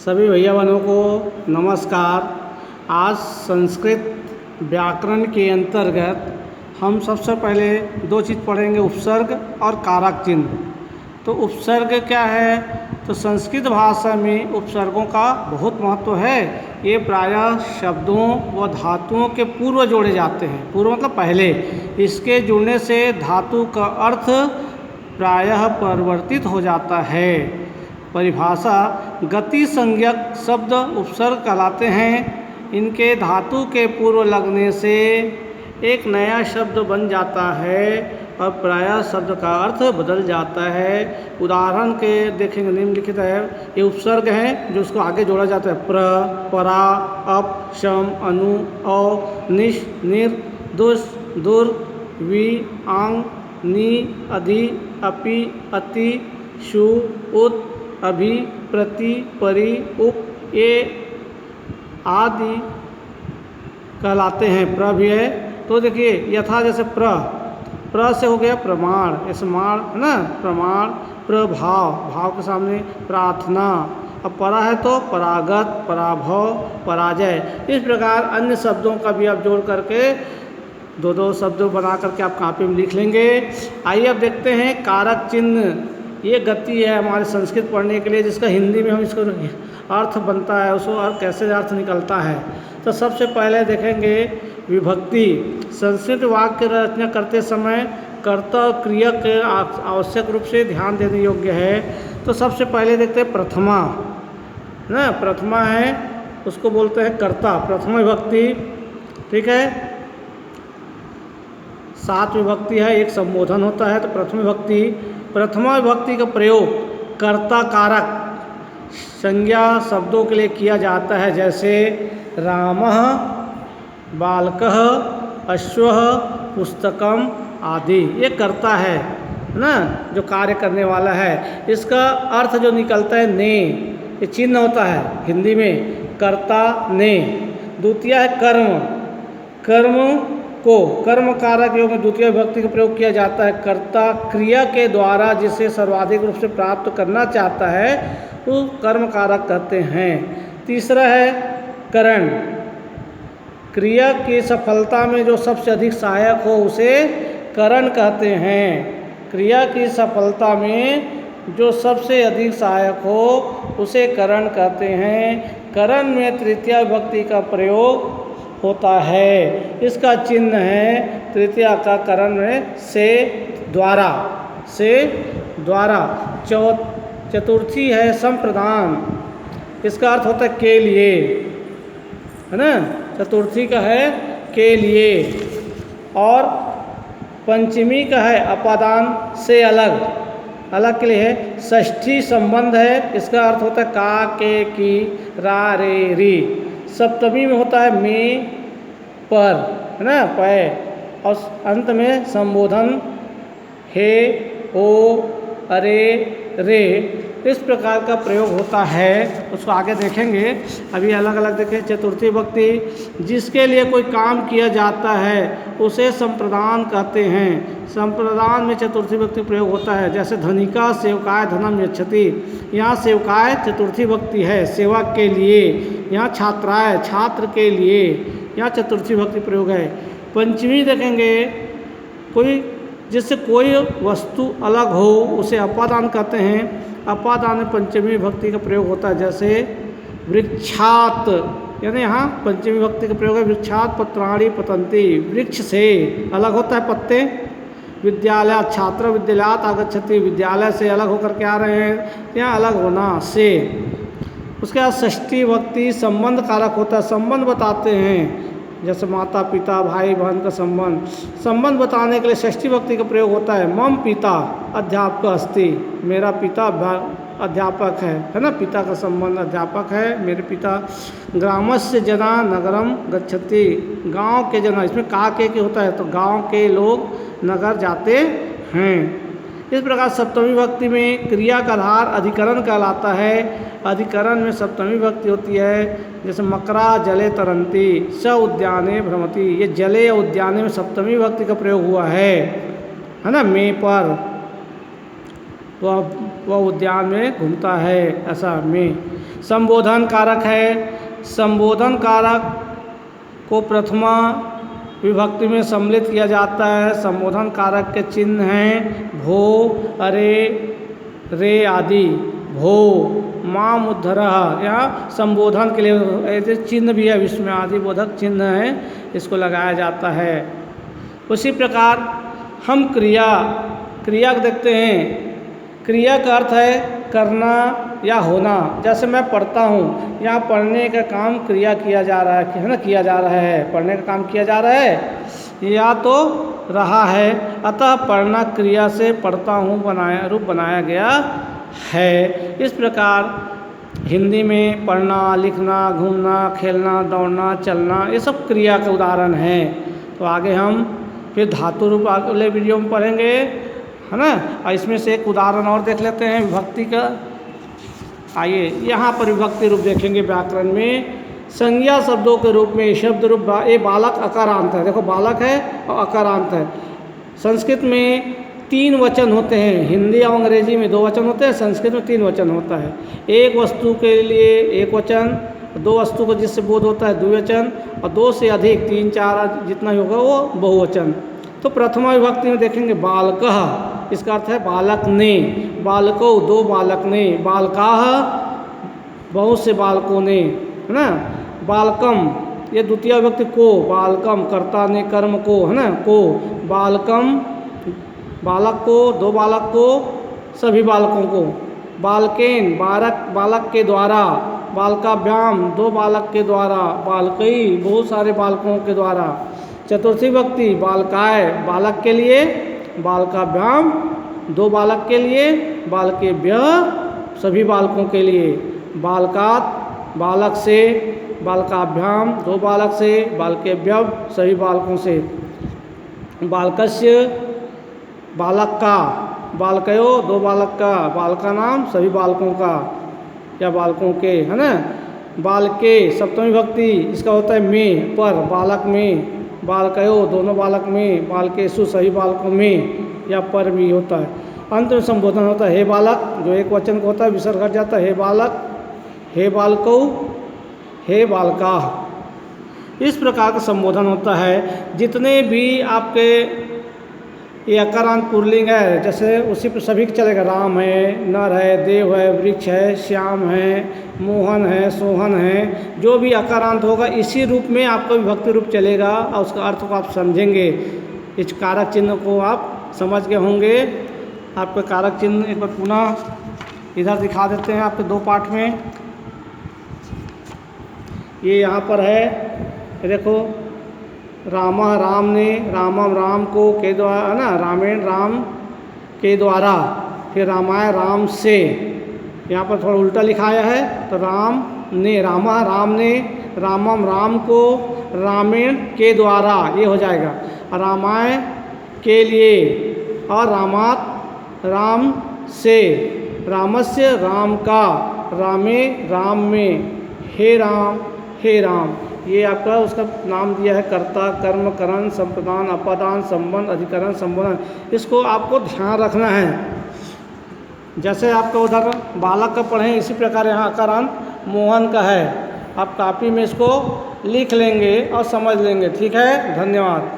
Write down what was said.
सभी भैया बहनों को नमस्कार। आज संस्कृत व्याकरण के अंतर्गत हम सबसे पहले दो चीज़ पढ़ेंगे, उपसर्ग और कारक चिन्ह। तो उपसर्ग क्या है? तो संस्कृत भाषा में उपसर्गों का बहुत महत्व है। ये प्रायः शब्दों व धातुओं के पूर्व जोड़े जाते हैं। पूर्व मतलब पहले। इसके जुड़ने से धातु का अर्थ प्रायः परिवर्तित हो जाता है। परिभाषा: गति संज्ञक शब्द उपसर्ग कहलाते हैं। इनके धातु के पूर्व लगने से एक नया शब्द बन जाता है और प्रायः शब्द का अर्थ बदल जाता है। उदाहरण के देखेंगे, निम्नलिखित है, ये उपसर्ग हैं जो उसको आगे जोड़ा जाता है। प्र, परा, अप, शम, अनु, औ, निश, निर, दुष, दुर, वि, आंग, नि, अधि, अपि, अति, शु, उत, अभि, प्रति, परि, उप, ये आदि कहलाते हैं। प्र भी है तो देखिए, यथा जैसे प्र से हो गया प्रमाण, स्माण है ना, प्रमाण। प्रभाव, भाव के सामने प्रार्थना। अब परा है तो परागत, पराभव, पराजय। इस प्रकार अन्य शब्दों का भी आप जोड़ करके दो दो शब्द बना करके आप कॉपी में लिख लेंगे। आइए अब देखते हैं कारक चिन्ह। ये गति है हमारे संस्कृत पढ़ने के लिए, जिसका हिंदी में हम इसको अर्थ बनता है, उसको और कैसे अर्थ निकलता है। तो सबसे पहले देखेंगे विभक्ति। संस्कृत वाक्य रचना करते समय कर्ता और क्रिया के आवश्यक रूप से ध्यान देने योग्य है। तो सबसे पहले देखते हैं प्रथमा ना, प्रथमा है उसको बोलते हैं कर्ता, प्रथमा विभक्ति। ठीक है, 7 विभक्ति है, एक संबोधन होता है। तो प्रथमा विभक्ति, प्रथमा विभक्ति का प्रयोग कर्ता कारक संज्ञा शब्दों के लिए किया जाता है, जैसे रामः, बालकः, अश्वः, पुस्तकम आदि। ये कर्ता है ना, जो कार्य करने वाला है। इसका अर्थ जो निकलता है ने, ये चिन्ह होता है हिंदी में, कर्ता ने। द्वितीय है कर्म, कर्म को कर्म कारक योग में द्वितीय विभक्ति का प्रयोग किया जाता है। कर्ता क्रिया के द्वारा जिसे सर्वाधिक रूप से प्राप्त करना चाहता है तो कर्म कारक कहते हैं। तीसरा है करण, क्रिया की सफलता में जो सबसे अधिक सहायक हो उसे करण कहते हैं। क्रिया की सफलता में जो सबसे अधिक सहायक हो उसे करण कहते हैं। करण में तृतीया विभक्ति का प्रयोग होता है। इसका चिन्ह है तृतीया का करण में से, द्वारा, से, द्वारा। चतुर्थी है संप्रदान, इसका अर्थ होता है के लिए, है ना। चतुर्थी का है के लिए। और पंचमी का है अपादान, से अलग, अलग के लिए है। षष्ठी संबंध है, इसका अर्थ होता है का, के, की, रा, रे, री। सप्तमी में होता है में, पर, है ना, पै। और अंत में संबोधन हे, ओ, अरे, रे। इस प्रकार का प्रयोग होता है, उसको आगे देखेंगे। अभी अलग अलग देखें। चतुर्थी विभक्ति, जिसके लिए कोई काम किया जाता है उसे संप्रदान कहते हैं। संप्रदान में चतुर्थी विभक्ति प्रयोग होता है, जैसे धनिका सेवकाय धनम यच्छति। यहाँ सेवकाय चतुर्थी विभक्ति है, सेवा के लिए। यहाँ छात्राय, छात्र के लिए, यहाँ चतुर्थी विभक्ति प्रयोग है। पंचमी देखेंगे, कोई जिससे कोई वस्तु अलग हो उसे अपादान कहते हैं। अपादान में पंचमी विभक्ति का प्रयोग होता है, जैसे वृक्षात, यानी यहाँ पंचमी विभक्ति का प्रयोग है। वृक्षात पत्राणि पतन्ति, वृक्ष से अलग होता है पत्ते। विद्यालय, छात्र विद्यालयात आगच्छति, विद्यालय से अलग होकर के आ रहे हैं, यहाँ अलग होना से। उसके बाद षष्ठी विभक्ति संबंध कारक होता है, संबंध बताते हैं, जैसे माता पिता, भाई बहन का संबंध। संबंध बताने के लिए षष्ठी विभक्ति का प्रयोग होता है। मम पिता अध्यापक अस्ति, मेरा पिता अध्यापक है ना, पिता का संबंध अध्यापक है, मेरे पिता। ग्रामस्य जना नगरम गच्छति, गांव के जना, इसमें का के होता है, तो गांव के लोग नगर जाते हैं। इस प्रकार सप्तमी विभक्ति में क्रिया का आधार अधिकरण कहलाता है। अधिकरण में सप्तमी विभक्ति होती है, जैसे मकरा जले तरंती, स उद्याने भ्रमति। ये जले या उद्याने में सप्तमी विभक्ति का प्रयोग हुआ है ना, में पर, वह उद्यान में घूमता है, ऐसा में। संबोधन कारक है। संबोधन कारक को प्रथमा विभक्ति में सम्मिलित किया जाता है। संबोधन कारक के चिन्ह हैं भो, अरे, रे आदि। भो, माम उद्धरः, यहाँ संबोधन के लिए ऐसे चिन्ह भी है, विस्मय आदि बोधक चिन्ह है, इसको लगाया जाता है। उसी प्रकार हम क्रिया को देखते हैं। क्रिया का अर्थ है करना या होना। जैसे मैं पढ़ता हूँ, यहाँ पढ़ने का काम क्रिया किया जा रहा है ना, किया जा रहा है, पढ़ने का काम किया जा रहा है या तो रहा है, अतः पढ़ना क्रिया से पढ़ता हूँ रूप बनाया गया है। इस प्रकार हिंदी में पढ़ना, लिखना, घूमना, खेलना, दौड़ना, चलना, ये सब क्रिया के उदाहरण हैं। तो आगे हम फिर धातु रूप अगले वीडियो में पढ़ेंगे, है ना। और इसमें से एक उदाहरण और देख लेते हैं विभक्ति का। आइए यहाँ पर विभक्ति रूप देखेंगे व्याकरण में। संज्ञा शब्दों के रूप में शब्द रूप ये बालक अकारांत है। देखो बालक है और अकारांत है। संस्कृत में 3 वचन होते हैं, हिंदी और अंग्रेजी में 2 वचन होते हैं, संस्कृत में 3 वचन होता है। एक वस्तु के लिए एक वचन, 2 वस्तु को जिससे बोध होता है द्विवचन, और 2 से अधिक 3, 4 जितना होगा वो बहुवचन। तो प्रथमा विभक्ति में देखेंगे बालकः, इसका अर्थ है बालक ने। बालको 2 बालक ने, बालकाः बहुत से बालकों ने, है ना। बालकम ये द्वितीय विभक्ति को, बालकम कर्ता ने कर्म को, है ना, को। बालकम बालक को, 2 बालक को, सभी बालकों को। बालकेन बालक के द्वारा। बालकाभ्याम 2 बालक के द्वारा। बालकई बहुत सारे बालकों के द्वारा। चतुर्थी विभक्ति बालकाय बालक के लिए, बालकाभ्याम 2 बालक के लिए, बालकेभ्यः सभी बालकों के लिए। बालकात् बालक से, बालकाभ्याम 2 बालक से, बालकेभ्यः सभी बालकों से। बालकस्य बालक का, बालकयो 2 बालक का, बालका नाम सभी बालकों का या बालकों के, है ना। बालके सप्तमी विभक्ति, इसका होता है में, पर, बालक में। बालकयो दोनों बालक में, बालकेषु सभी बालकों में या पर भी होता है। अंत में संबोधन होता है हे बालक, जो एक वचन को होता है, विसर्ग हट जाता है, हे बालक, हे बालकौ, हे बालकाः। इस प्रकार का संबोधन होता है। जितने भी आपके ये अकारांत पुल्लिंग है, जैसे उसी पर सभी चलेगा। राम है, नर है, देव है, वृक्ष है, श्याम है, मोहन है, सोहन है, जो भी अकारांत होगा इसी रूप में आपका विभक्ति रूप चलेगा और उसका अर्थ को आप समझेंगे। इस कारक चिन्ह को आप समझ गए होंगे। आपके कारक चिन्ह एक बार पुनः इधर दिखा देते हैं आपके 2 पार्ट में। ये यहाँ पर है, देखो रामा राम ने, रामम राम को के द्वारा, ना रामायण राम के द्वारा, फिर रामायण राम से। यहाँ पर थोड़ा उल्टा लिखाया है, तो राम ने, रामा राम ने, रामम राम को, रामायण के द्वारा ये हो जाएगा। रामायण के लिए और रामात राम से, रामस्य राम का, रामे राम में, हे राम हे राम। ये आपका उसका नाम दिया है कर्ता, कर्म, करण, संप्रदान, अपादान, संबंध, अधिकरण, संबोधन। इसको आपको ध्यान रखना है। जैसे आपका उधर बालक का पढ़ें, इसी प्रकार यहाँ अकारांत मोहन का है। आप कॉपी में इसको लिख लेंगे और समझ लेंगे। ठीक है, धन्यवाद।